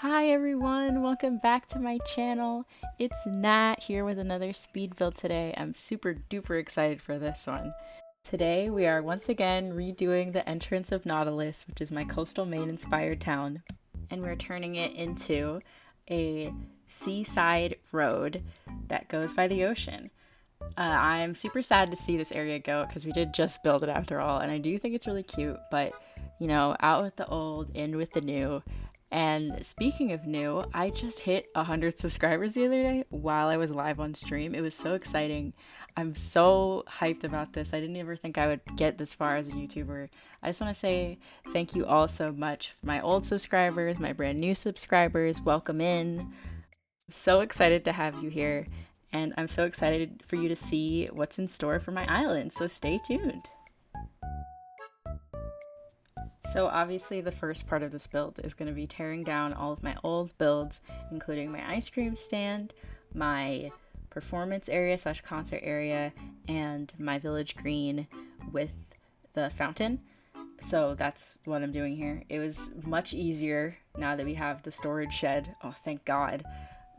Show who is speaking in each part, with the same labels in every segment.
Speaker 1: Hi everyone, welcome back to my channel. It's Nat here with another speed build today. I'm super duper excited for this one. Today we are once again redoing the entrance of Nautilus, which is my coastal Maine inspired town, and we're turning it into a seaside road that goes by the ocean. I'm super sad to see this area go because we did just build it after all, and I do think it's really cute, but you know, out with the old, in with the new. And speaking of new, I just hit 100 subscribers the other day while I was live on stream. It was so exciting. I'm so hyped about this. I didn't ever think I would get this far as a YouTuber. I just want to say thank you all so much. My old subscribers, my brand new subscribers, welcome in. I'm so excited to have you here, and I'm so excited for you to see what's in store for my island, so stay tuned. So obviously the first part of this build is going to be tearing down all of my old builds, including my ice cream stand, my performance area / concert area, and my village green with the fountain. So that's what I'm doing here. It was much easier now that we have the storage shed. Oh, thank God.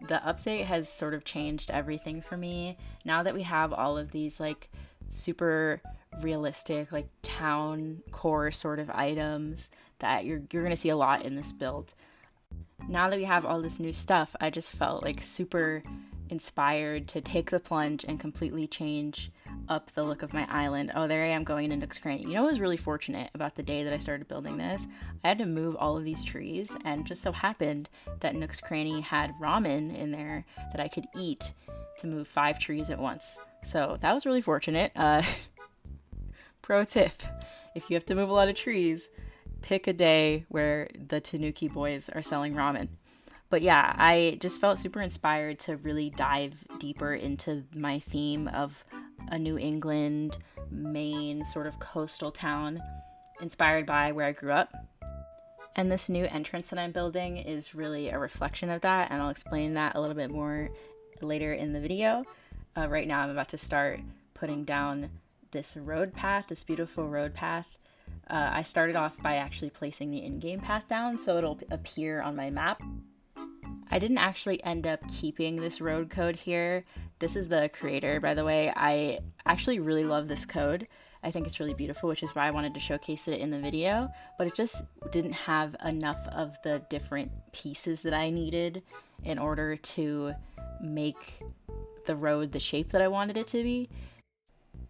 Speaker 1: The update has sort of changed everything for me. Now that we have all of these like super realistic like town core sort of items that you're gonna see a lot in this build. Now that we have all this new stuff, I just felt like super inspired to take the plunge and completely change up the look of my island. Oh, there I am going into Nook's Cranny. You know what was really fortunate about the day that I started building this? I had to move all of these trees, and just so happened that Nook's Cranny had ramen in there that I could eat to move 5 trees at once. So that was really fortunate. Pro tip, if you have to move a lot of trees, pick a day where the Tanuki boys are selling ramen. But yeah, I just felt super inspired to really dive deeper into my theme of a New England, Maine sort of coastal town inspired by where I grew up. And this new entrance that I'm building is really a reflection of that, and I'll explain that a little bit more later in the video. Right now I'm about to start putting down this road path, this beautiful road path. I started off by actually placing the in-game path down so it'll appear on my map. I didn't actually end up keeping this road code here. This is the creator, by the way. I actually really love this code. I think it's really beautiful, which is why I wanted to showcase it in the video, but it just didn't have enough of the different pieces that I needed in order to make the road the shape that I wanted it to be.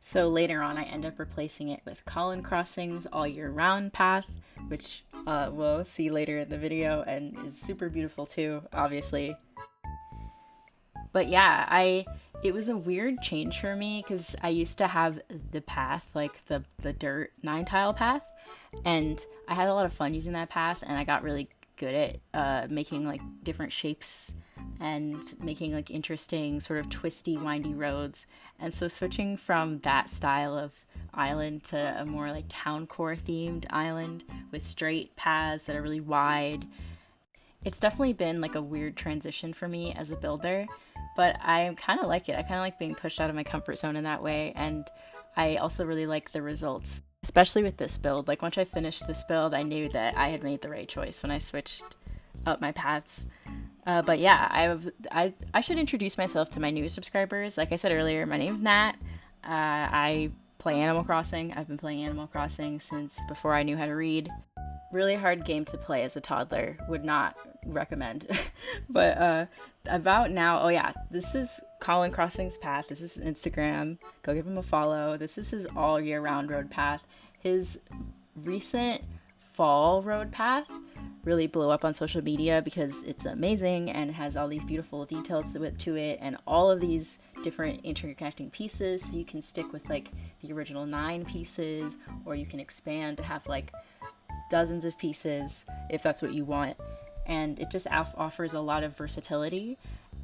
Speaker 1: So later on, I end up replacing it with Colin Crossings all year round path, which we'll see later in the video and is super beautiful too, obviously. But yeah, it was a weird change for me because I used to have the path, like the dirt 9-tile path, and I had a lot of fun using that path, and I got really good at making like different shapes and making like interesting sort of twisty, windy roads. And so switching from that style of island to a more like town core themed island with straight paths that are really wide, it's definitely been like a weird transition for me as a builder, but I kind of like it. I kind of like being pushed out of my comfort zone in that way, and I also really like the results, especially with this build. Like once I finished this build, I knew that I had made the right choice when I switched up my paths. But yeah, I should introduce myself to my new subscribers. Like I said earlier, my name's Nat. I play Animal Crossing. I've been playing Animal Crossing since before I knew how to read. Really hard game to play as a toddler. Would not recommend. But about now, oh yeah, this is Colin Crossing's path. This is his Instagram. Go give him a follow. This is his all year round road path. His recent fall road path really blew up on social media because it's amazing and has all these beautiful details to it and all of these different interconnecting pieces. So you can stick with like the original 9 pieces, or you can expand to have like dozens of pieces if that's what you want. And it just offers a lot of versatility,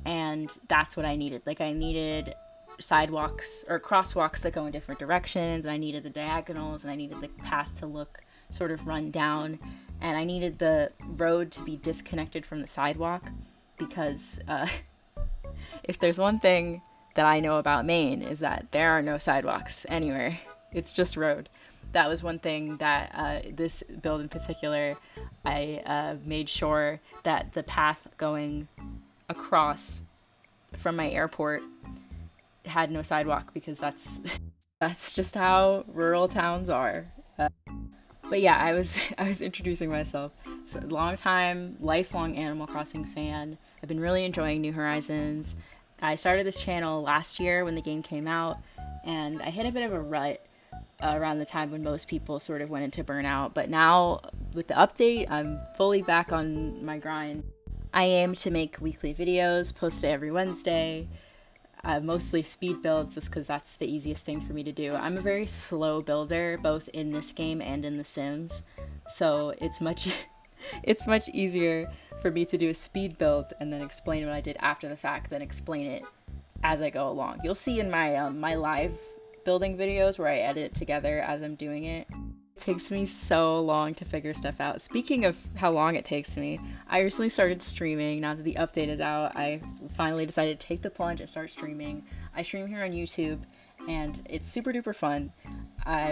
Speaker 1: and that's what I needed. Like I needed sidewalks or crosswalks that go in different directions, and I needed the diagonals, and I needed the path to look sort of run down, and I needed the road to be disconnected from the sidewalk because if there's one thing that I know about Maine is that there are no sidewalks anywhere. It's just road. That was one thing that this build in particular I made sure that the path going across from my airport had no sidewalk, because that's that's just how rural towns are. But yeah, I was introducing myself. So, long time, lifelong Animal Crossing fan. I've been really enjoying New Horizons. I started this channel last year when the game came out, and I hit a bit of a rut around the time when most people sort of went into burnout. But now, with the update, I'm fully back on my grind. I aim to make weekly videos, post it every Wednesday. Mostly speed builds, just because that's the easiest thing for me to do. I'm a very slow builder, both in this game and in The Sims, so it's much it's much easier for me to do a speed build and then explain what I did after the fact than explain it as I go along. You'll see in my my live building videos where I edit it together as I'm doing it. It takes me so long to figure stuff out. Speaking of how long it takes me, I recently started streaming. Now that the update is out, I finally decided to take the plunge and start streaming. I stream here on YouTube, and it's super duper fun.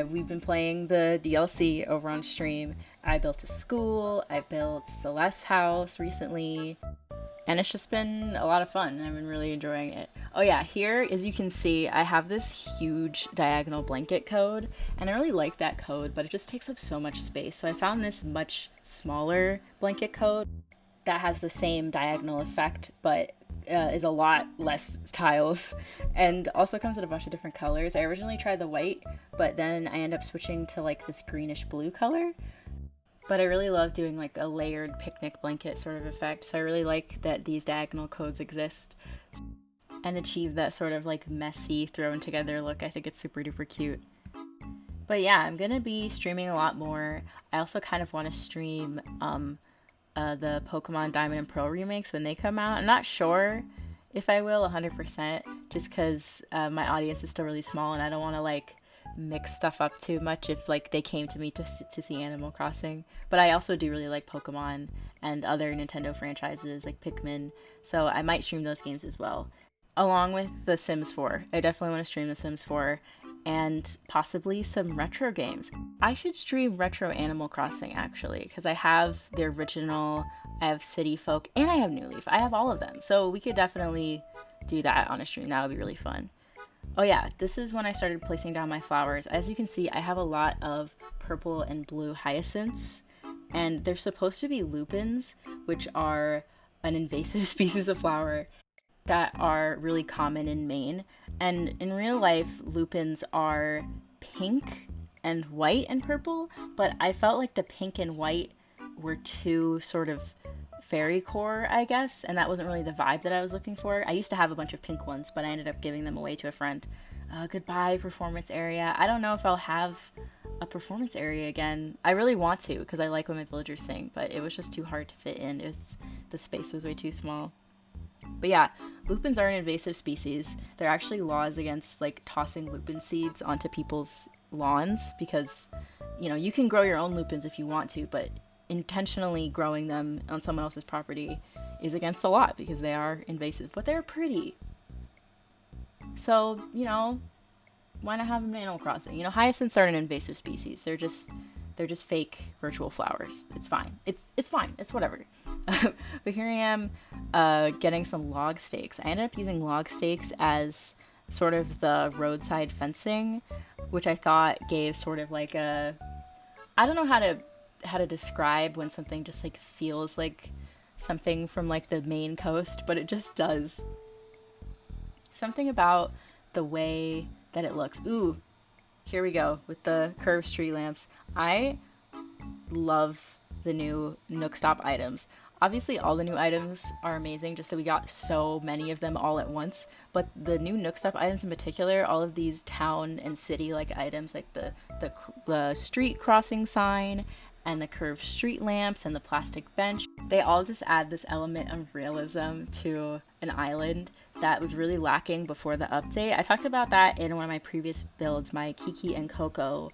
Speaker 1: We've been playing the DLC over on stream. I built a school, I built Celeste's house recently, and it's just been a lot of fun. I've been really enjoying it. Oh yeah, here, as you can see, I have this huge diagonal blanket code, and I really like that code, but it just takes up so much space. So I found this much smaller blanket code that has the same diagonal effect, but is a lot less tiles, and also comes in a bunch of different colors. I originally tried the white, but then I ended up switching to like this greenish blue color. But I really love doing like a layered picnic blanket sort of effect, so I really like that these diagonal codes exist and achieve that sort of like messy thrown together look. I think it's super duper cute. But yeah, I'm gonna be streaming a lot more. I also kind of want to stream the Pokemon Diamond and Pearl remakes when they come out. I'm not sure if I will 100%, just because my audience is still really small and I don't want to like mix stuff up too much if like they came to me to see Animal Crossing. But I also do really like Pokemon and other Nintendo franchises like Pikmin, so I might stream those games as well, along with The Sims 4. I definitely want to stream The Sims 4 and possibly some retro games. I should stream retro Animal Crossing actually, because I have the original, I have City Folk, and I have New Leaf. I have all of them, so we could definitely do that on a stream. That would be really fun. Oh yeah, this is when I started placing down my flowers. As you can see, I have a lot of purple and blue hyacinths, and they're supposed to be lupins, which are an invasive species of flower that are really common in Maine. And in real life, lupins are pink and white and purple, but I felt like the pink and white were too sort of fairy core, I guess, and that wasn't really the vibe that I was looking for. I used to have a bunch of pink ones, but I ended up giving them away to a friend. Goodbye, performance area. I don't know if I'll have a performance area again. I really want to, because I like when my villagers sing, but it was just too hard to fit in. The space was way too small. But yeah, lupins are an invasive species. There are actually laws against like tossing lupin seeds onto people's lawns, because, you know, you can grow your own lupins if you want to, but intentionally growing them on someone else's property is against the law because they are invasive, but they're pretty. So, you know, why not have them in Animal Crossing? You know, hyacinths are an invasive species. They're just fake virtual flowers. It's fine. It's fine. It's whatever. But here I am getting some log stakes. I ended up using log stakes as sort of the roadside fencing, which I thought gave sort of like a, I don't know how to describe when something just like feels like something from like the Maine coast, but it just does. Something about the way that it looks. Ooh, here we go with the curved street lamps. I love the new Nook Stop items. Obviously all the new items are amazing, just that we got so many of them all at once, but the new Nook Stop items in particular, all of these town and city like items like the street crossing sign and the curved street lamps and the plastic bench, they all just add this element of realism to an island that was really lacking before the update. I talked about that in one of my previous builds, my Kiki and Coco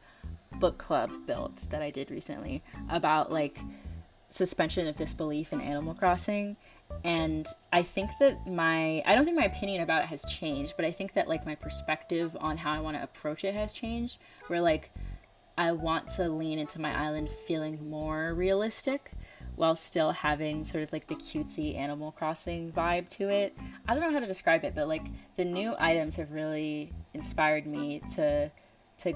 Speaker 1: book club build that I did recently, about like suspension of disbelief in Animal Crossing. And I think that I don't think my opinion about it has changed, but I think that like my perspective on how I want to approach it has changed, where like I want to lean into my island feeling more realistic while still having sort of like the cutesy Animal Crossing vibe to it. I don't know how to describe it, but like the new items have really inspired me to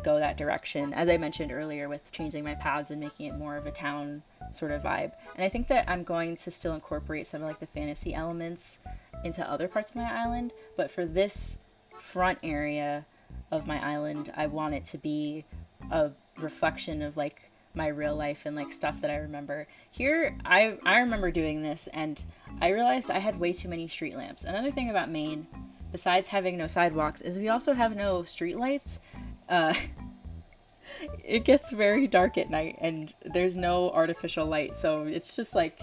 Speaker 1: go that direction, as I mentioned earlier, with changing my paths and making it more of a town sort of vibe. And I think that I'm going to still incorporate some of like the fantasy elements into other parts of my island, but for this front area of my island, I want it to be a reflection of like my real life and like stuff that I remember. Here, I remember doing this and I realized I had way too many street lamps. Another thing about Maine, besides having no sidewalks, is we also have no street lights. It gets very dark at night and there's no artificial light, so it's just like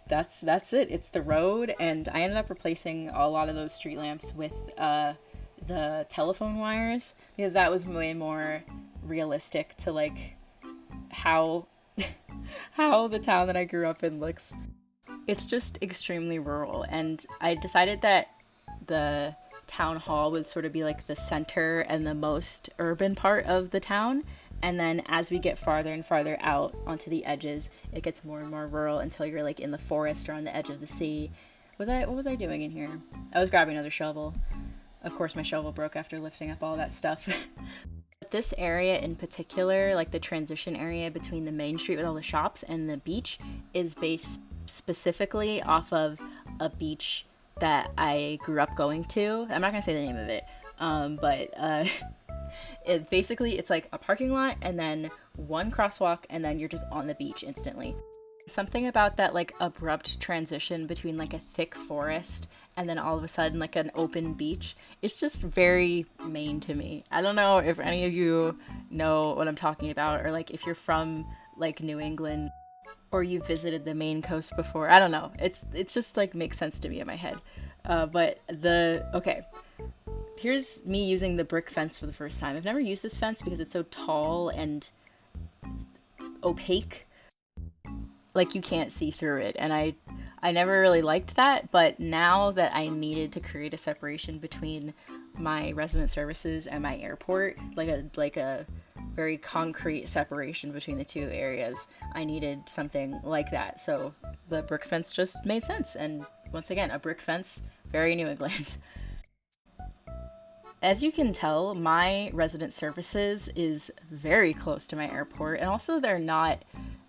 Speaker 1: that's it. It's the road, and I ended up replacing a lot of those street lamps with the telephone wires, because that was way more realistic to like how how the town that I grew up in looks. It's just extremely rural, and I decided that the town hall would sort of be like the center and the most urban part of the town, and then as we get farther and farther out onto the edges, it gets more and more rural until you're like in the forest or on the edge of the sea. What was I doing in here? I was grabbing another shovel. Of course my shovel broke after lifting up all that stuff. This area in particular, like the transition area between the main street with all the shops and the beach, is based specifically off of a beach that I grew up going to. I'm not gonna say the name of it, but it's like a parking lot and then one crosswalk, and then you're just on the beach instantly. Something about that like abrupt transition between like a thick forest and then all of a sudden like an open beach, it's just very Maine to me. I don't know if any of you know what I'm talking about, or like if you're from like New England or you visited the Maine coast before. I don't know. It's just like makes sense to me in my head. Okay. Here's me using the brick fence for the first time. I've never used this fence because it's so tall and opaque. Like you can't see through it. And I never really liked that, but now that I needed to create a separation between my resident services and my airport, like a very concrete separation between the two areas, I needed something like that. So the brick fence just made sense. And once again, a brick fence, very New England. As you can tell, my resident services is very close to my airport, and also they're not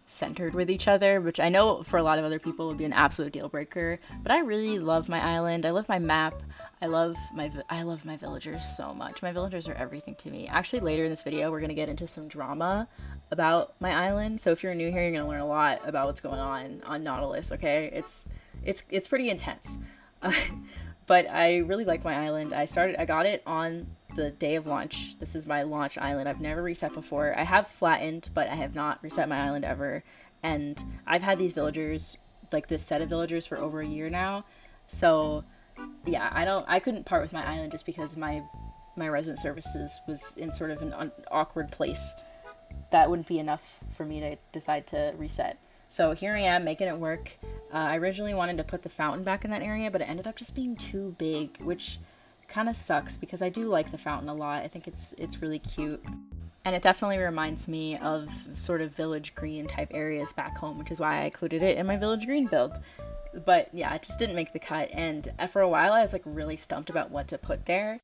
Speaker 1: centered with each other, which I know for a lot of other people would be an absolute deal breaker, but I really love my island. I love my map. I love my villagers so much. My villagers are everything to me. Actually, later in this video, we're going to get into some drama about my island. So if you're new here, you're going to learn a lot about what's going on Nautilus, okay? It's pretty intense. But I really like my island. I got it on the day of launch. This is my launch island. I've never reset before. I have flattened, but I have not reset my island ever. And I've had these villagers, like this set of villagers, for over a year now. So yeah, I couldn't part with my island just because my resident services was in sort of an awkward place. That wouldn't be enough for me to decide to reset. So here I am making it work. I originally wanted to put the fountain back in that area, but it ended up just being too big, which kind of sucks because I do like the fountain a lot. I think it's really cute. And it definitely reminds me of sort of village green type areas back home, which is why I included it in my village green build. But yeah, it just didn't make the cut. And for a while, I was like really stumped about what to put there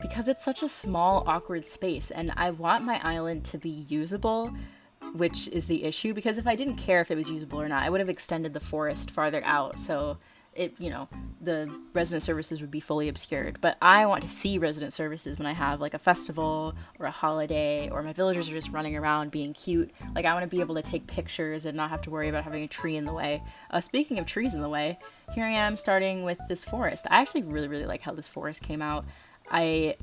Speaker 1: because it's such a small, awkward space. And I want my island to be usable, which is the issue, because if I didn't care if it was usable or not, I would have extended the forest farther out. So the resident services would be fully obscured. But I want to see resident services when I have like a festival or a holiday, or my villagers are just running around being cute. Like I want to be able to take pictures and not have to worry about having a tree in the way. Speaking of trees in the way, here I am starting with this forest. I actually really, really like how this forest came out. I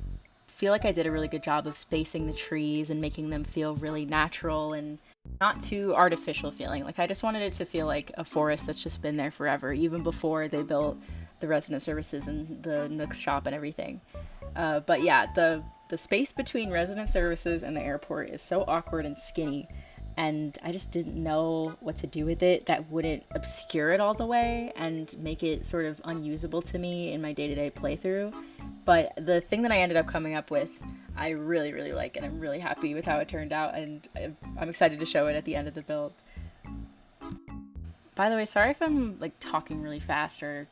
Speaker 1: feel like I did a really good job of spacing the trees and making them feel really natural and not too artificial feeling. Like I just wanted it to feel like a forest that's just been there forever, even before they built the resident services and the Nook's shop and everything. But yeah, the space between resident services and the airport is so awkward and skinny, and I just didn't know what to do with it that wouldn't obscure it all the way and make it sort of unusable to me in my day-to-day playthrough. But the thing that I ended up coming up with, I really, really like it. I'm really happy with how it turned out, and I'm excited to show it at the end of the build. By the way, sorry if I'm like talking really fast or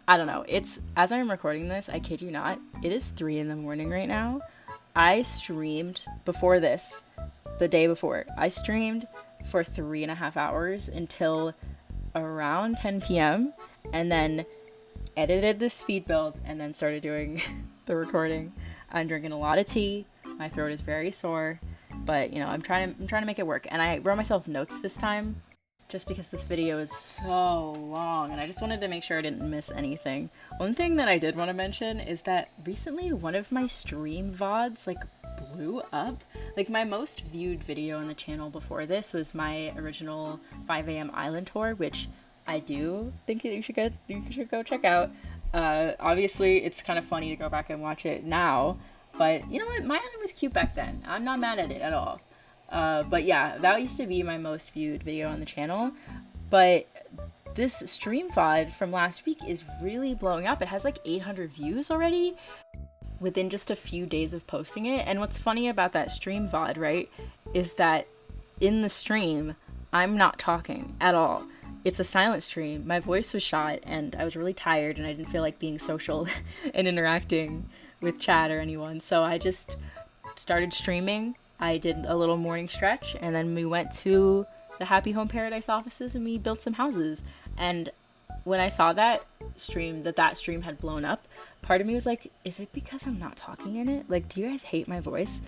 Speaker 1: I don't know. It's as I'm recording this, I kid you not, it is 3 in the morning right now. I streamed before this, the day before. I streamed for 3.5 hours until around 10 p.m. and then edited the speed build and then started doing the recording. I'm drinking a lot of tea. My throat is very sore, but you know, I'm trying to make it work. And I wrote myself notes this time just because this video is so long and I just wanted to make sure I didn't miss anything. One thing that I did want to mention is that recently one of my stream VODs like blew up. Like my most viewed video on the channel before this was my original 5 a.m. island tour, which I do think that you should go check out. Obviously it's kind of funny to go back and watch it now, but you know what, my island was cute back then. I'm not mad at it at all. But yeah, that used to be my most viewed video on the channel, but this stream VOD from last week is really blowing up. It has like 800 views already within just a few days of posting it. And what's funny about that stream VOD, right, is that in the stream, I'm not talking at all. It's a silent stream. My voice was shot and I was really tired and I didn't feel like being social and interacting with chat or anyone. So I just started streaming. I did a little morning stretch and then we went to the Happy Home Paradise offices and we built some houses. And when I saw that stream had blown up, part of me was like, is it because I'm not talking in it? Like, do you guys hate my voice?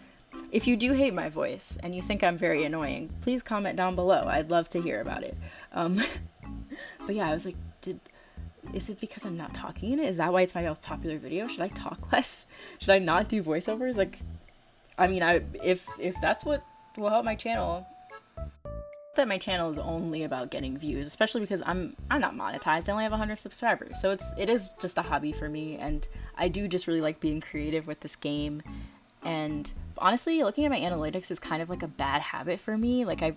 Speaker 1: If you do hate my voice and you think I'm very annoying, please comment down below. I'd love to hear about it. But yeah, I was like, is it because I'm not talking in it? Is that why it's my most popular video? Should I talk less? Should I not do voiceovers? Like, I mean, if that's what will help my channel, that my channel is only about getting views, especially because I'm not monetized. I only have 100 subscribers, so it is just a hobby for me, and I do just really like being creative with this game. And honestly, looking at my analytics is kind of like a bad habit for me. Like I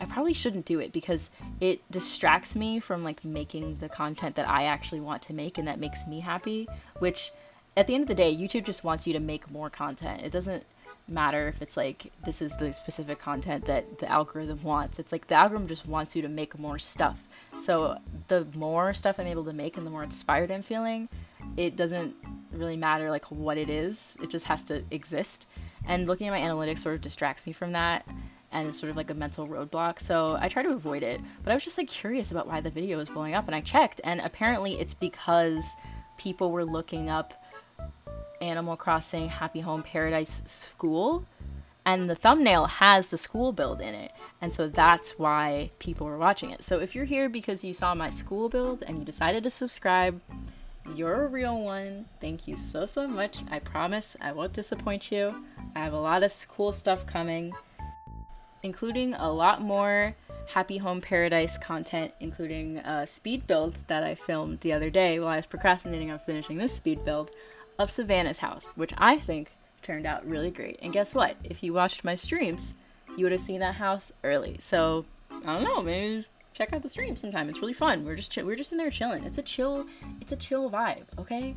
Speaker 1: probably shouldn't do it because it distracts me from like making the content that I actually want to make and that makes me happy, which at the end of the day, YouTube just wants you to make more content. It doesn't matter if it's like this is the specific content that the algorithm wants. It's like the algorithm just wants you to make more stuff. So the more stuff I'm able to make and the more inspired I'm feeling, it doesn't really matter like what it is. It just has to exist. And looking at my analytics sort of distracts me from that and it's sort of like a mental roadblock. So I try to avoid it. But I was just like curious about why the video was blowing up and I checked, and apparently it's because people were looking up Animal Crossing Happy Home Paradise School, and the thumbnail has the school build in it, and so that's why people were watching it. So if you're here because you saw my school build and you decided to subscribe, you're a real one. Thank you so much. I promise I won't disappoint you. I have a lot of cool stuff coming, including a lot more Happy Home Paradise content, including a speed build that I filmed the other day while I was procrastinating on finishing this speed build of Savannah's house, which I think turned out really great. And guess what? If you watched my streams, you would have seen that house early. So I don't know, maybe check out the stream sometime. It's really fun. We're just in there chilling. It's a chill vibe, okay?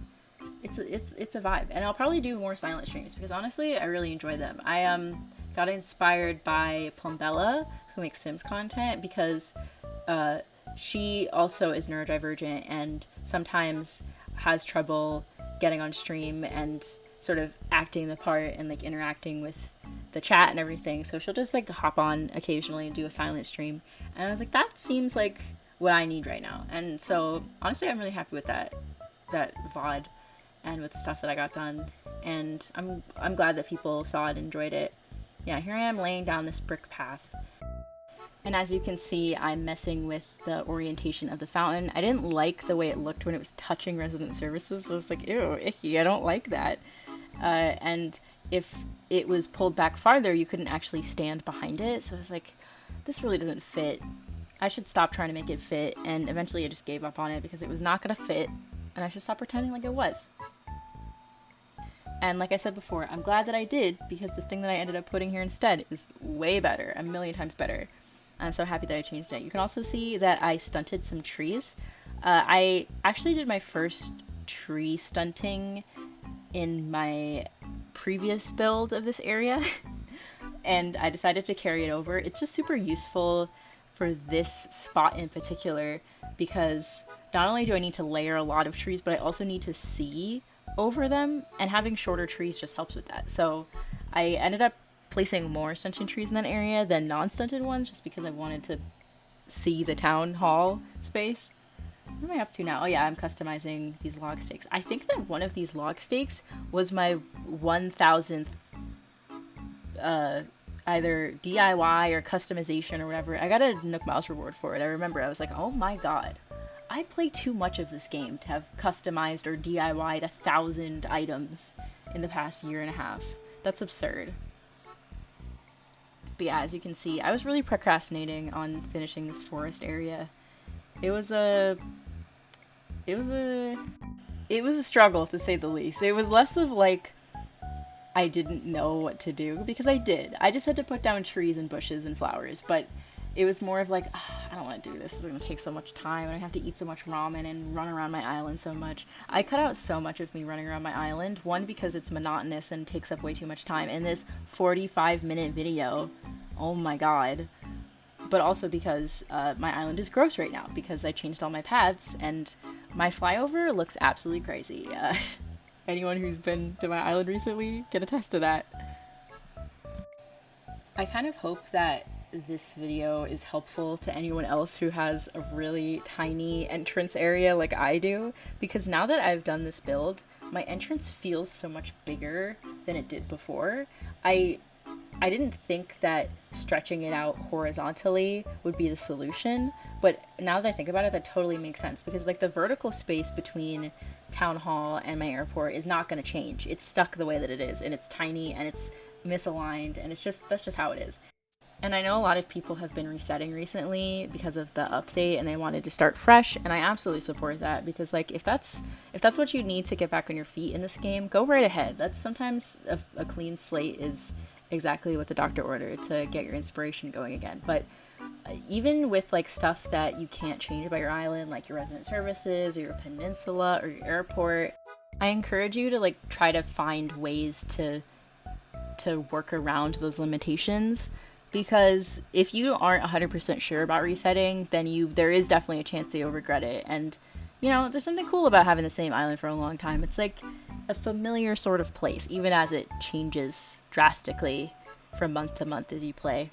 Speaker 1: It's a vibe. And I'll probably do more silent streams because honestly, I really enjoy them. I got inspired by Plumbella, who makes Sims content, because she also is neurodivergent and sometimes has trouble getting on stream and sort of acting the part and like interacting with the chat and everything. So she'll just like hop on occasionally and do a silent stream. And I was like, that seems like what I need right now. And so honestly, I'm really happy with that VOD and with the stuff that I got done. And I'm glad that people saw it and enjoyed it. Yeah, here I am laying down this brick path. And as you can see, I'm messing with the orientation of the fountain. I didn't like the way it looked when it was touching resident services. So I was like, ew, icky, I don't like that. And if it was pulled back farther, you couldn't actually stand behind it. So I was like, this really doesn't fit. I should stop trying to make it fit. And eventually I just gave up on it because it was not going to fit. And I should stop pretending like it was. And like I said before, I'm glad that I did because the thing that I ended up putting here instead is way better, a million times better. I'm so happy that I changed it. You can also see that I stunted some trees. I actually did my first tree stunting in my previous build of this area and I decided to carry it over. It's just super useful for this spot in particular because not only do I need to layer a lot of trees, but I also need to see over them, and having shorter trees just helps with that. So I ended up placing more stunted trees in that area than non-stunted ones just because I wanted to see the town hall space. What am I up to now? Oh yeah, I'm customizing these log stakes. I think that one of these log stakes was my 1000th either DIY or customization or whatever. I got a Nook Mouse reward for it. I remember I was like, oh my god, I play too much of this game to have customized or DIY'd 1,000 items in the past year and a half. That's absurd. But yeah, as you can see, I was really procrastinating on finishing this forest area. It was a struggle, to say the least. It was less of like I didn't know what to do, because I did. I just had to put down trees and bushes and flowers, but it was more of like, I don't want to do this. This is going to take so much time, and I have to eat so much ramen and run around my island so much. I cut out so much of me running around my island, one, because it's monotonous and takes up way too much time, and this 45-minute video, oh my god. But also because my island is gross right now, because I changed all my paths, and my flyover looks absolutely crazy. Anyone who's been to my island recently can attest to that. I kind of hope that this video is helpful to anyone else who has a really tiny entrance area like I do, because now that I've done this build, my entrance feels so much bigger than it did before. I didn't think that stretching it out horizontally would be the solution, but now that I think about it, that totally makes sense, because like the vertical space between town hall and my airport is not going to change. It's stuck the way that it is, and it's tiny and it's misaligned, and that's just how it is. And I know a lot of people have been resetting recently because of the update, and they wanted to start fresh, and I absolutely support that, because like if that's what you need to get back on your feet in this game, go right ahead. That's sometimes a clean slate is exactly what the doctor ordered to get your inspiration going again. But even with like stuff that you can't change about your island, like your resident services or your peninsula or your airport, I encourage you to like try to find ways to work around those limitations, because if you aren't 100% sure about resetting, then there is definitely a chance that you'll regret it. And you know, there's something cool about having the same island for a long time. It's like a familiar sort of place, even as it changes drastically from month to month as you play.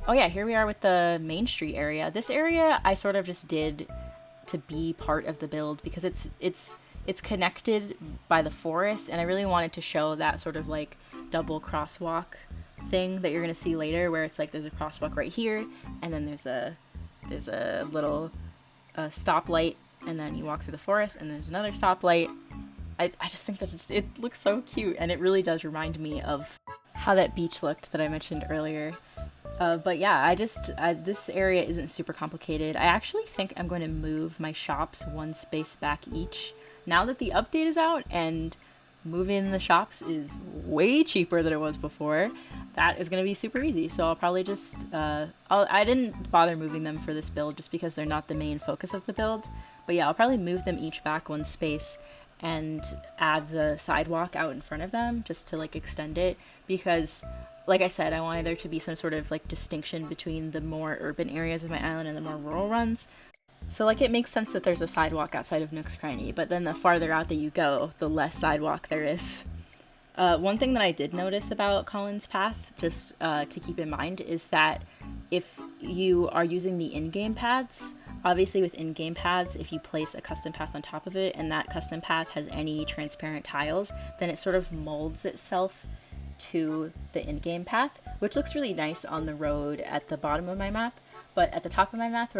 Speaker 1: Oh yeah, here we are with the Main Street area. This area I sort of just did to be part of the build, because it's connected by the forest, and I really wanted to show that sort of like double crosswalk thing that you're gonna see later, where it's like there's a crosswalk right here, and then there's a little stoplight, and then you walk through the forest, and there's another stoplight. I just think it looks so cute, and it really does remind me of how that beach looked that I mentioned earlier. But yeah, this area isn't super complicated. I actually think I'm going to move my shops one space back each now that the update is out, and moving the shops is way cheaper than it was before. That is going to be super easy, so I'll probably just I didn't bother moving them for this build just because they're not the main focus of the build. But yeah, I'll probably move them each back one space and add the sidewalk out in front of them just to like extend it, because like I said, I wanted there to be some sort of like distinction between the more urban areas of my island and the more rural ones. So like it makes sense that there's a sidewalk outside of Nook's Cranny, but then the farther out that you go, the less sidewalk there is. One thing that I did notice about Colin's path, just to keep in mind, is that if you are using the in-game paths, obviously with in-game paths, if you place a custom path on top of it and that custom path has any transparent tiles, then it sort of molds itself to the in-game path, which looks really nice on the road at the bottom of my map. But at the top of my map,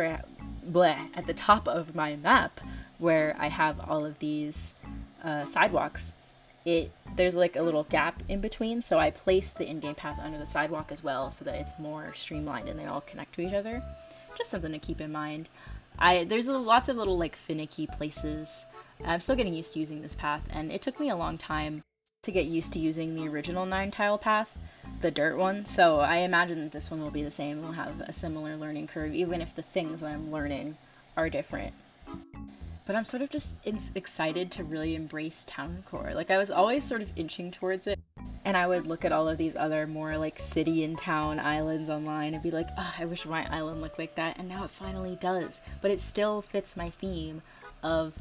Speaker 1: where I have all of these sidewalks, there's like a little gap in between, so I placed the in-game path under the sidewalk as well, so that it's more streamlined and they all connect to each other. Just something to keep in mind. There's lots of little like finicky places. I'm still getting used to using this path, and it took me a long time to get used to using the original 9-tile path, the dirt one, so I imagine that this one will be the same. We'll have a similar learning curve, even if the things that I'm learning are different. But I'm sort of just excited to really embrace town core. Like, I was always sort of inching towards it. And I would look at all of these other more like city and town islands online and be like, oh, I wish my island looked like that. And now it finally does. But it still fits my theme of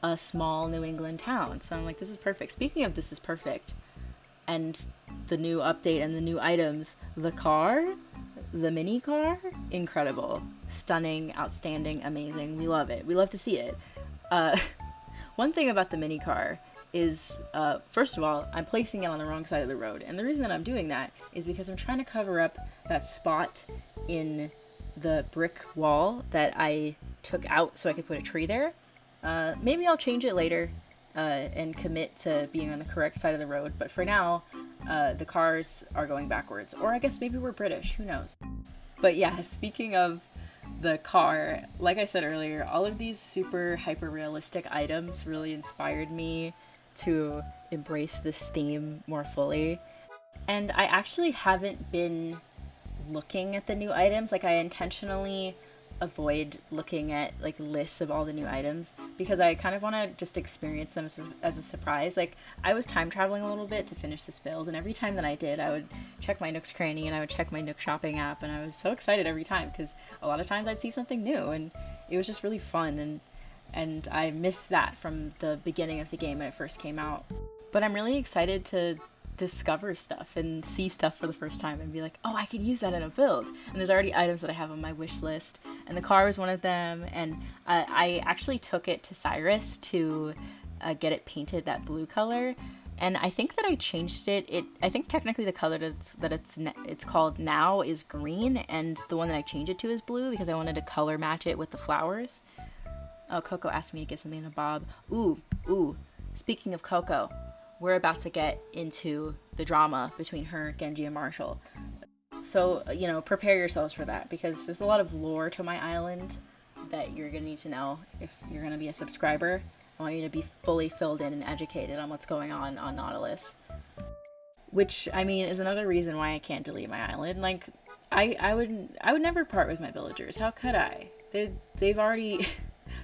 Speaker 1: a small New England town. So I'm like, this is perfect. Speaking of this is perfect, and the new update and the new items, the car, the mini car, incredible. Stunning, outstanding, amazing. We love it. We love to see it. One thing about the mini car is, first of all, I'm placing it on the wrong side of the road. And the reason that I'm doing that is because I'm trying to cover up that spot in the brick wall that I took out so I could put a tree there. Maybe I'll change it later and commit to being on the correct side of the road. But for now, the cars are going backwards. Or I guess maybe we're British, who knows? But yeah, speaking of the car, like I said earlier, all of these super hyper realistic items really inspired me to embrace this theme more fully. And I actually haven't been looking at the new items. Like, I intentionally avoid looking at like lists of all the new items because I kind of want to just experience them as a surprise. Like, I was time traveling a little bit to finish this build, and every time that I did, I would check my Nook's Cranny and I would check my Nook shopping app, and I was so excited every time because a lot of times I'd see something new and it was just really fun, and I missed that from the beginning of the game when it first came out. But I'm really excited to discover stuff and see stuff for the first time and be like, oh, I could use that in a build. And there's already items that I have on my wish list, and the car was one of them. And I actually took it to Cyrus to get it painted that blue color, and I think that I changed it. I think technically the color that it's called now is green, and the one that I changed it to is blue because I wanted to color match it with the flowers. Oh, Coco asked me to get something to Bob. Ooh, speaking of Coco, we're about to get into the drama between her, Genji, and Marshall. So, prepare yourselves for that, because there's a lot of lore to my island that you're going to need to know if you're going to be a subscriber. I want you to be fully filled in and educated on what's going on Nautilus. Which, I mean, is another reason why I can't delete my island. Like, I would never part with my villagers. How could I? They've already...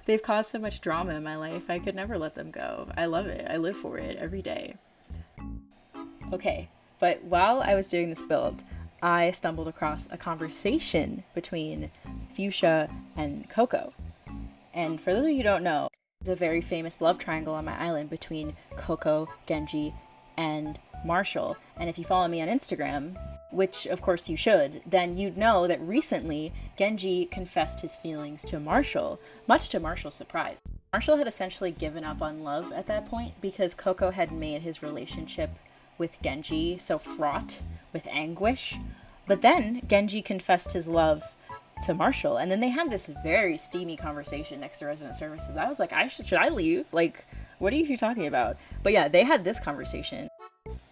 Speaker 1: They've caused so much drama in my life. I could never let them go. I love it. I live for it every day. Okay, but while I was doing this build, I stumbled across a conversation between Fuchsia and Coco. And for those of you who don't know, there's a very famous love triangle on my island between Coco, Genji, and Marshall. And if you follow me on Instagram, which of course you should, then you'd know that recently Genji confessed his feelings to Marshall, much to Marshall's surprise. Marshall had essentially given up on love at that point because Coco had made his relationship with Genji so fraught with anguish. But then Genji confessed his love to Marshall, and then they had this very steamy conversation next to resident services. I was like, should I leave? Like, what are you talking about? But yeah, they had this conversation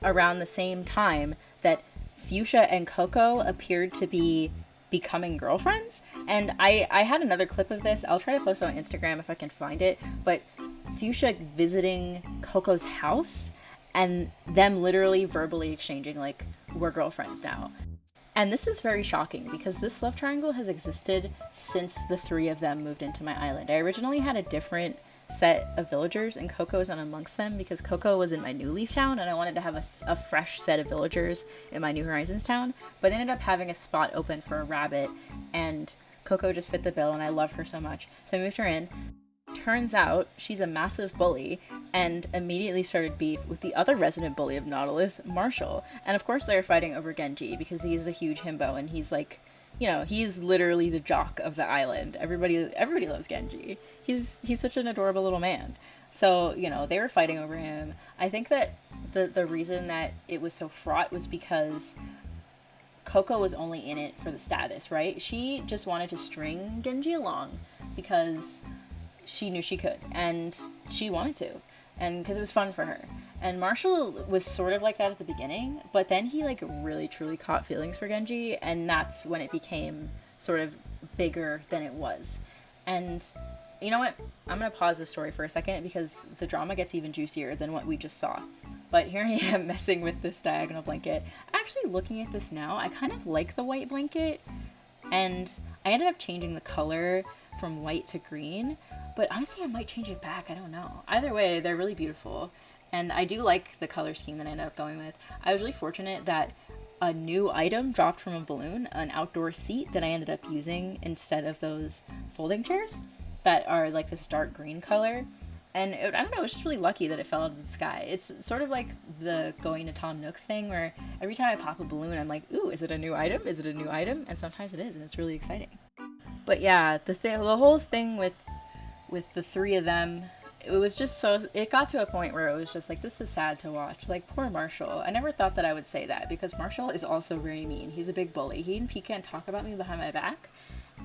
Speaker 1: around the same time that Fuchsia and Coco appeared to be becoming girlfriends. And I had another clip of this. I'll try to post it on Instagram if I can find it. But Fuchsia visiting Coco's house and them literally verbally exchanging like, we're girlfriends now. And this is very shocking because this love triangle has existed since the three of them moved into my island. I originally had a different set of villagers and Coco wasn't amongst them because Coco was in my New Leaf town and I wanted to have a fresh set of villagers in my New Horizons town, but ended up having a spot open for a rabbit, and Coco just fit the bill and I love her so much. So I moved her in. Turns out she's a massive bully and immediately started beef with the other resident bully of Nautilus, Marshall. And of course they were fighting over Genji because he is a huge himbo and he's like, he's literally the jock of the island. Everybody loves Genji. He's such an adorable little man. So, they were fighting over him. I think that the reason that it was so fraught was because Coco was only in it for the status, right? She just wanted to string Genji along because she knew she could and she wanted to, and because it was fun for her. And Marshall was sort of like that at the beginning, but then he like really truly caught feelings for Genji, and that's when it became sort of bigger than it was. And you know what? I'm gonna pause this story for a second because the drama gets even juicier than what we just saw. But here I am messing with this diagonal blanket. Actually, looking at this now, I kind of like the white blanket, and I ended up changing the color from white to green, but honestly I might change it back. I don't know. Either way, they're really beautiful. And I do like the color scheme that I ended up going with. I was really fortunate that a new item dropped from a balloon, an outdoor seat that I ended up using instead of those folding chairs that are like this dark green color. And I don't know, it was just really lucky that it fell out of the sky. It's sort of like the going to Tom Nook's thing, where every time I pop a balloon, I'm like, ooh, is it a new item? Is it a new item? And sometimes it is, and it's really exciting. But yeah, the whole thing with the three of them, it was just so, it got to a point where it was just like, this is sad to watch. Like, poor Marshall. I never thought that I would say that, because Marshall is also very mean. He's a big bully. He and Pecan talk about me behind my back,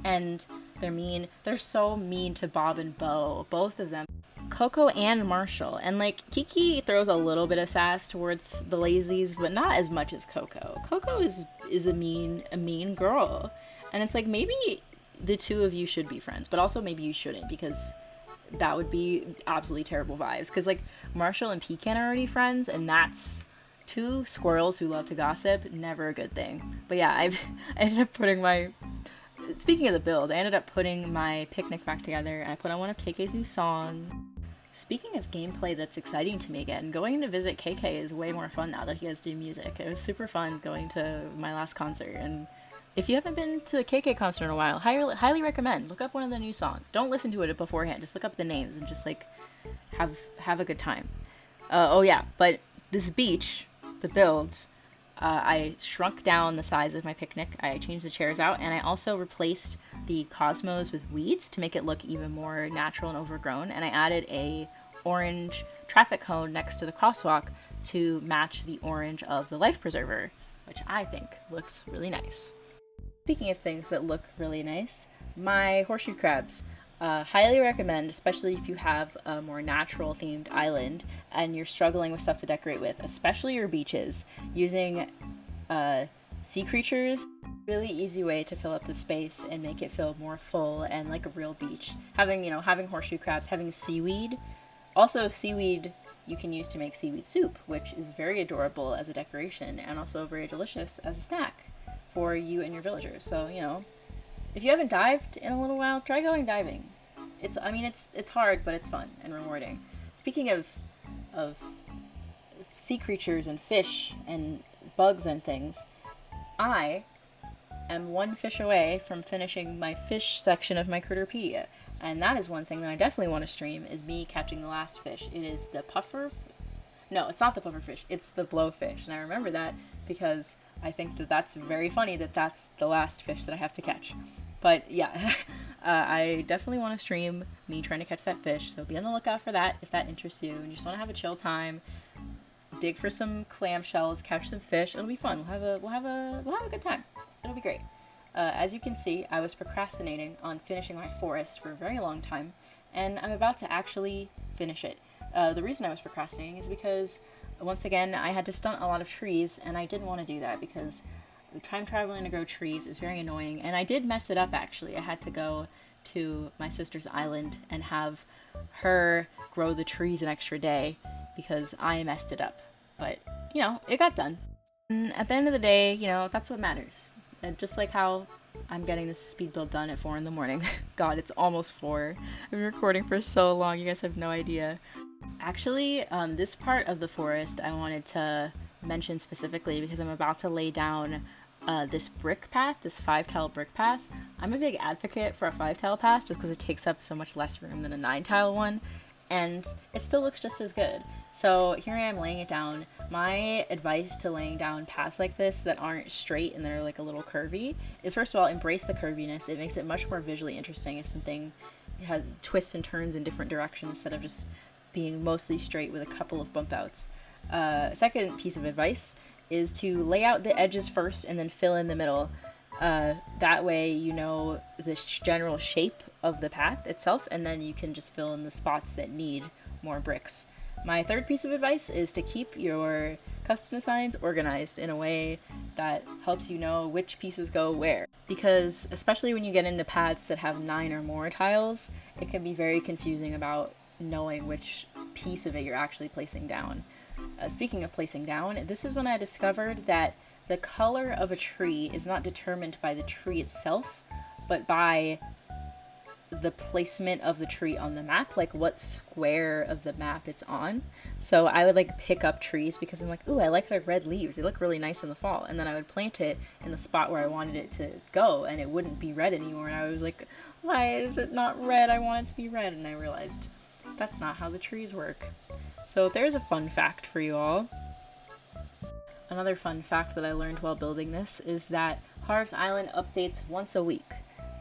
Speaker 1: and they're mean. They're so mean to Bob and Bo, both of them. Coco and Marshall. And like, Kiki throws a little bit of sass towards the lazies, but not as much as Coco. Coco is a mean girl. And it's like, maybe the two of you should be friends, but also maybe you shouldn't, because that would be absolutely terrible vibes. Because like, Marshall and Pecan are already friends, and that's two squirrels who love to gossip. Never a good thing. But yeah, I ended up putting speaking of the build, I ended up putting my picnic back together, and I put on one of KK's new songs. Speaking of gameplay that's exciting to me again, going to visit KK is way more fun now that he has new music. It was super fun going to my last concert, and if you haven't been to a KK concert in a while, highly recommend. Look up one of the new songs. Don't listen to it beforehand. Just look up the names and just like have a good time. Oh yeah, but this beach, the build, I shrunk down the size of my picnic. I changed the chairs out, and I also replaced the cosmos with weeds to make it look even more natural and overgrown. And I added a orange traffic cone next to the crosswalk to match the orange of the life preserver, which I think looks really nice. Speaking of things that look really nice, my horseshoe crabs. Highly recommend, especially if you have a more natural themed island and you're struggling with stuff to decorate with, especially your beaches. Using sea creatures, really easy way to fill up the space and make it feel more full and like a real beach. Having horseshoe crabs, having seaweed. Also, seaweed you can use to make seaweed soup, which is very adorable as a decoration and also very delicious as a snack for you and your villagers. So, if you haven't dived in a little while, try going diving. It's hard, but it's fun and rewarding. Speaking of sea creatures and fish and bugs and things, I am one fish away from finishing my fish section of my Critterpedia. And that is one thing that I definitely want to stream, is me catching the last fish. It is the no, it's not the pufferfish, it's the blowfish. And I remember that because I think that that's very funny that that's the last fish that I have to catch. But yeah, I definitely want to stream me trying to catch that fish, so be on the lookout for that if that interests you and you just want to have a chill time. Dig for some clamshells, catch some fish. It'll be fun. We'll have a good time. It'll be great. As you can see, I was procrastinating on finishing my forest for a very long time, and I'm about to actually finish it. The reason I was procrastinating is because, once again, I had to stunt a lot of trees, and I didn't want to do that because time traveling to grow trees is very annoying, and I did mess it up actually. I had to go to my sister's island and have her grow the trees an extra day because I messed it up. But, it got done. And at the end of the day, that's what matters. And just like how I'm getting this speed build done at 4 a.m. God, it's almost 4. I've been recording for so long, you guys have no idea. Actually, this part of the forest I wanted to mention specifically because I'm about to lay down this brick path, this 5-tile brick path. I'm a big advocate for a 5-tile path just because it takes up so much less room than a 9-tile one, and it still looks just as good. So here I am laying it down. My advice to laying down paths like this that aren't straight and that are like a little curvy is, first of all, embrace the curviness. It makes it much more visually interesting if something has twists and turns in different directions instead of just being mostly straight with a couple of bump outs. Second piece of advice is to lay out the edges first and then fill in the middle. That way the general shape of the path itself, and then you can just fill in the spots that need more bricks. My third piece of advice is to keep your custom designs organized in a way that helps you know which pieces go where. Because especially when you get into paths that have 9 or more tiles, it can be very confusing about knowing which piece of it you're actually placing down. Speaking of placing down, this is when I discovered that the color of a tree is not determined by the tree itself, but by the placement of the tree on the map, like what square of the map it's on. So I would like pick up trees because I'm like, ooh, I like their red leaves. They look really nice in the fall. And then I would plant it in the spot where I wanted it to go, and it wouldn't be red anymore. And I was like, why is it not red? I want it to be red. And I realized that's not how the trees work. So there's a fun fact for you all. Another fun fact that I learned while building this is that Harv's Island updates once a week,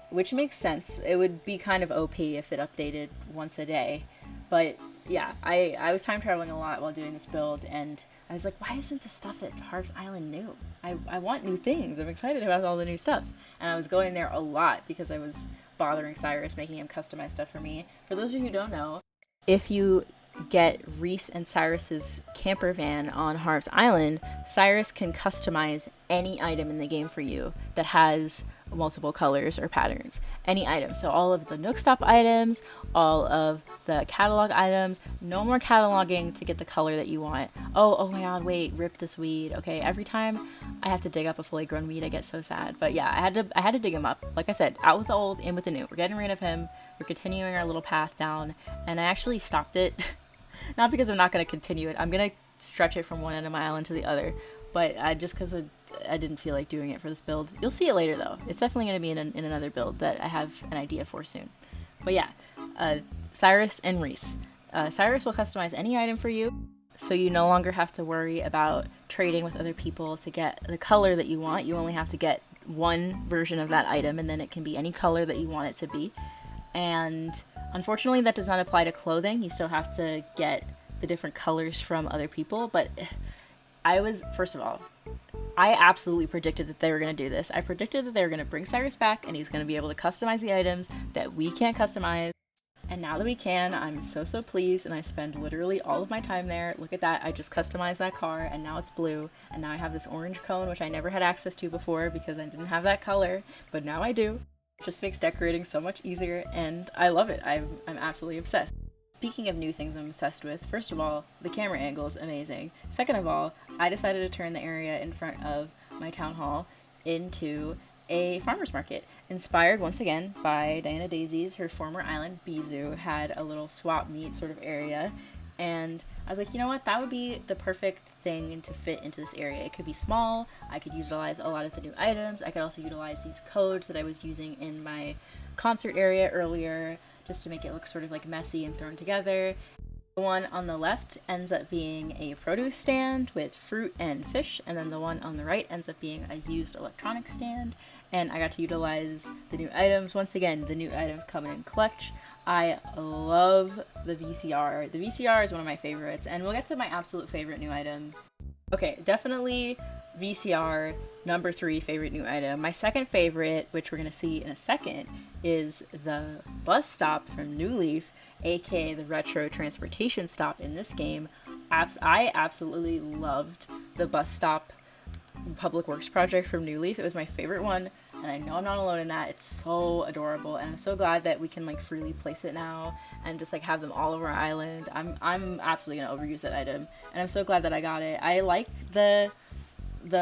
Speaker 1: which makes sense. It would be kind of OP if it updated once a day. But yeah, I was time traveling a lot while doing this build, and I was like, why isn't the stuff at Harv's Island new? I want new things. I'm excited about all the new stuff. And I was going there a lot because I was bothering Cyrus, making him customize stuff for me. For those of you who don't know, if you get Reese and Cyrus's camper van on Harv's Island, Cyrus can customize any item in the game for you that has multiple colors or patterns. Any item. So all of the Nook Stop items, all of the catalog items, no more cataloging to get the color that you want. Oh my god, wait, rip this weed. Okay, every time I have to dig up a fully grown weed, I get so sad. But yeah, I had to dig him up. Like I said, out with the old, in with the new. We're getting rid of him. We're continuing our little path down, and I actually stopped it. Not because I'm not going to continue it. I'm going to stretch it from one end of my island to the other. But just because I didn't feel like doing it for this build. You'll see it later, though. It's definitely going to be in another build that I have an idea for soon. But yeah, Cyrus and Reese. Cyrus will customize any item for you, so you no longer have to worry about trading with other people to get the color that you want. You only have to get one version of that item, and then it can be any color that you want it to be. And unfortunately, that does not apply to clothing. You still have to get the different colors from other people. But first of all, I absolutely predicted that they were going to do this. I predicted that they were going to bring Cyrus back, and he was going to be able to customize the items that we can't customize. And now that we can, I'm so pleased, and I spend literally all of my time there. Look at that. I just customized that car, and now it's blue. And now I have this orange cone, which I never had access to before because I didn't have that color. But now I do. Just makes decorating so much easier, and I love it. I'm absolutely obsessed. Speaking of new things I'm obsessed with, first of all, the camera angle is amazing. Second of all, I decided to turn the area in front of my town hall into a farmer's market. Inspired once again by Diana Daisy's, her former island, Bizu, had a little swap meet sort of area. And I was like, you know what, that would be the perfect thing to fit into this area. It could be small, I could utilize a lot of the new items, I could also utilize these codes that I was using in my concert area earlier, just to make it look sort of like messy and thrown together. The one on the left ends up being a produce stand with fruit and fish, and then the one on the right ends up being a used electronics stand. And I got to utilize the new items. Once again, the new items come in clutch. I love the VCR. The VCR is one of my favorites, and we'll get to my absolute favorite new item. Okay, definitely VCR, number 3 favorite new item. My second favorite, which we're going to see in a second, is the bus stop from New Leaf, aka the retro transportation stop in this game. I absolutely loved the bus stop public works project from New Leaf. It was my favorite one, and I know I'm not alone in that. It's so adorable, and I'm so glad that we can like freely place it now and just like have them all over our island. I'm absolutely gonna overuse that item, and I'm so glad that I got it. I like the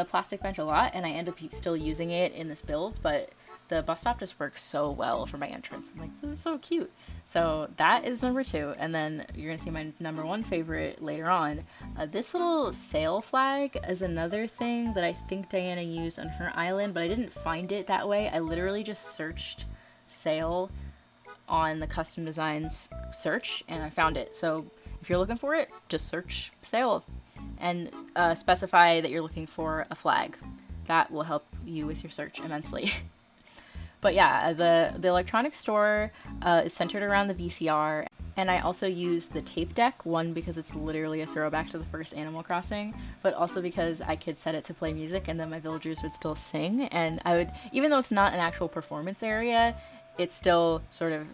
Speaker 1: plastic bench a lot, and I end up still using it in this build, but the bus stop just works so well for my entrance. I'm like, this is so cute. So that is number 2, and then you're gonna see my number 1 favorite later on. This little sail flag is another thing that I think Diana used on her island, but I didn't find it that way. I literally just searched sail on the custom designs search, and I found it. So if you're looking for it, just search sail and specify that you're looking for a flag. That will help you with your search immensely. But yeah, the electronics store is centered around the VCR, and I also use the tape deck, one because it's literally a throwback to the first Animal Crossing, but also because I could set it to play music and then my villagers would still sing, and I would, even though it's not an actual performance area, it's still sort of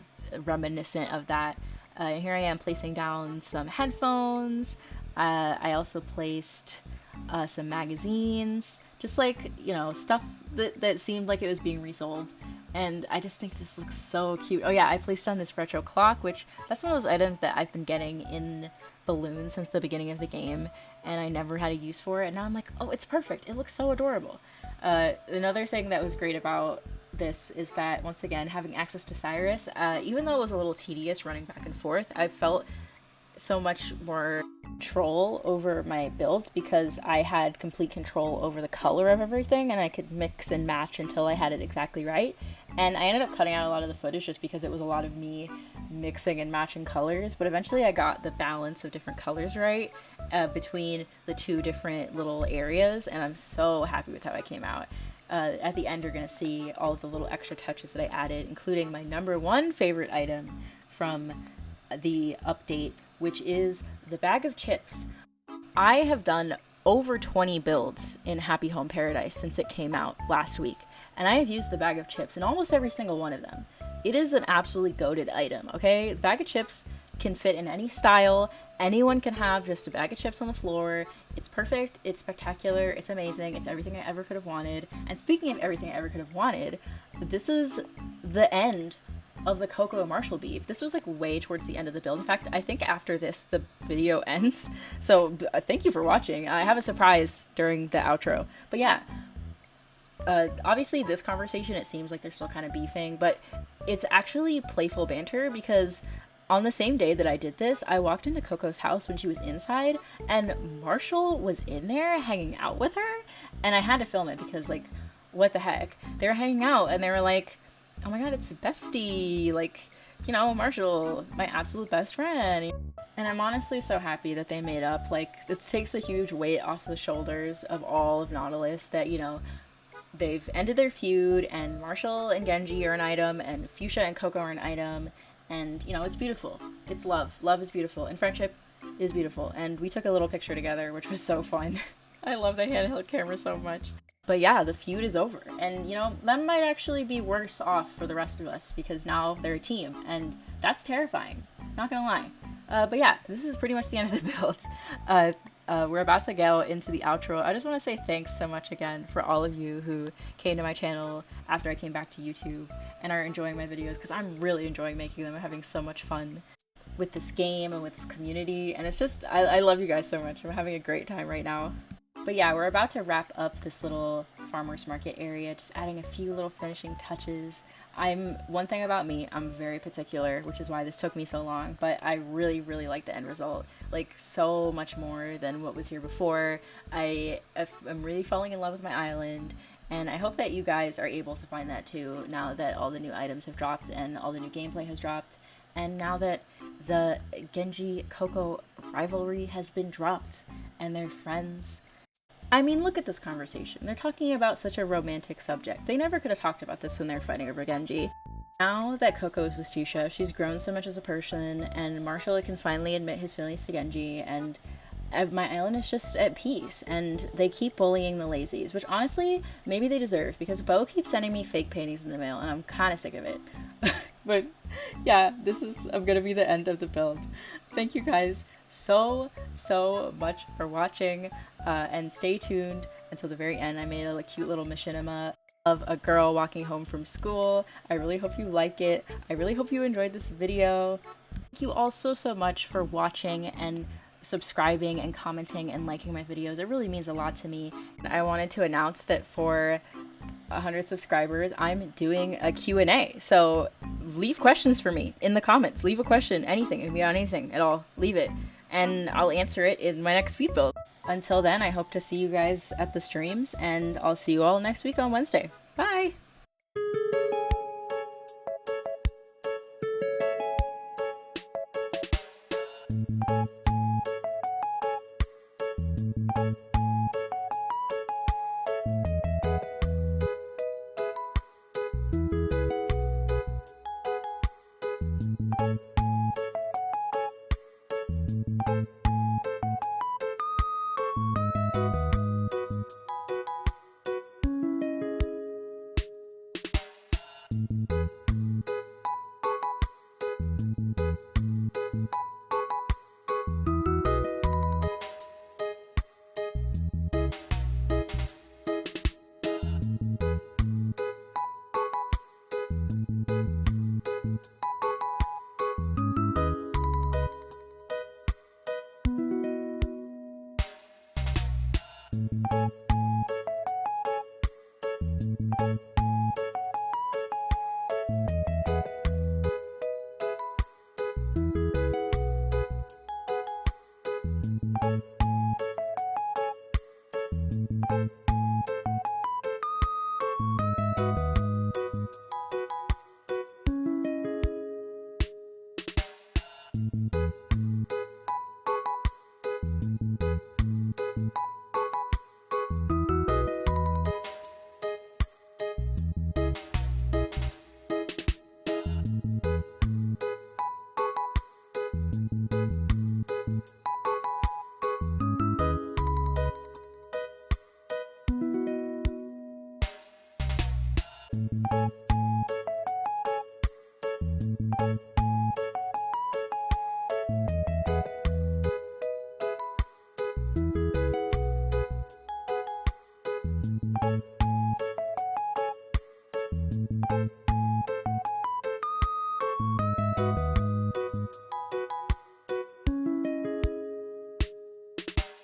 Speaker 1: reminiscent of that. Here I am placing down some headphones. I also placed some magazines, just like, you know, stuff that seemed like it was being resold. And I just think this looks so cute. Oh yeah, I placed on this retro clock, which that's one of those items that I've been getting in balloons since the beginning of the game, and I never had a use for it. And now I'm like, oh, it's perfect. It looks so adorable. Another thing that was great about this is that, once again, having access to Cyrus, even though it was a little tedious running back and forth, I felt so much more control over my build because I had complete control over the color of everything, and I could mix and match until I had it exactly right. And I ended up cutting out a lot of the footage just because it was a lot of me mixing and matching colors, but eventually I got the balance of different colors right between the two different little areas, and I'm so happy with how I came out. At the end, you're going to see all of the little extra touches that I added, including my number one favorite item from the update, which is the bag of chips. I have done over 20 builds in Happy Home Paradise since it came out last week, and I have used the bag of chips in almost every single one of them. It is an absolutely goated item, okay? The bag of chips can fit in any style. Anyone can have just a bag of chips on the floor. It's perfect, it's spectacular, it's amazing, it's everything I ever could have wanted. And speaking of everything I ever could have wanted, this is the end of the Coco and Marshall beef. This was like way towards the end of the build. In fact, I think after this the video ends. So thank you for watching. I have a surprise during the outro. But yeah, obviously this conversation, it seems like they're still kind of beefing, but it's actually playful banter because on the same day that I did this, I walked into Coco's house when she was inside, and Marshall was in there hanging out with her, and I had to film it because, like, what the heck? They were hanging out, and they were like, oh my god, it's bestie, like, you know, Marshall, my absolute best friend. And I'm honestly so happy that they made up. Like, it takes a huge weight off the shoulders of all of Nautilus that, you know, they've ended their feud, and Marshall and Genji are an item, and Fuchsia and Coco are an item. And, you know, it's beautiful. It's love. Love is beautiful. And friendship is beautiful. And we took a little picture together, which was so fun. I love the handheld camera so much. But yeah, the feud is over. And, you know, that might actually be worse off for the rest of us because now they're a team. And that's terrifying. Not gonna lie. But yeah, this is pretty much the end of the build. We're about to go into the outro. I just want to say thanks so much again for all of you who came to my channel after I came back to YouTube and are enjoying my videos, because I'm really enjoying making them. I'm having so much fun with this game and with this community, and it's just, I love you guys so much. I'm having a great time right now. But yeah, we're about to wrap up this little farmer's market area, just adding a few little finishing touches. One thing about me, I'm very particular, which is why this took me so long, but I really, really like the end result. Like, so much more than what was here before. I'm really falling in love with my island, and I hope that you guys are able to find that too, now that all the new items have dropped and all the new gameplay has dropped, and now that the Genji-Coco rivalry has been dropped, and they're friends. I mean, look at this conversation. They're talking about such a romantic subject. They never could have talked about this when they're fighting over Genji. Now that Coco is with Fuchsia, she's grown so much as a person, and Marshall can finally admit his feelings to Genji, and my island is just at peace, and they keep bullying the lazies, which honestly, maybe they deserve, because Bo keeps sending me fake paintings in the mail, and I'm kind of sick of it. But yeah, this is gonna be the end of the build. Thank you guys so much for watching, and stay tuned until the very end. I made a cute little machinima of a girl walking home from school. I really hope you like it. I really hope you enjoyed this video. Thank you all so much for watching and subscribing and commenting and liking my videos. It really means a lot to me. I wanted to announce that for 100 subscribers, I'm doing a Q&A. So leave questions for me in the comments. Leave a question, anything, if you got anything at all, leave it, and I'll answer it in my next speed build. Until then, I hope to see you guys at the streams, and I'll see you all next week on Wednesday. Bye!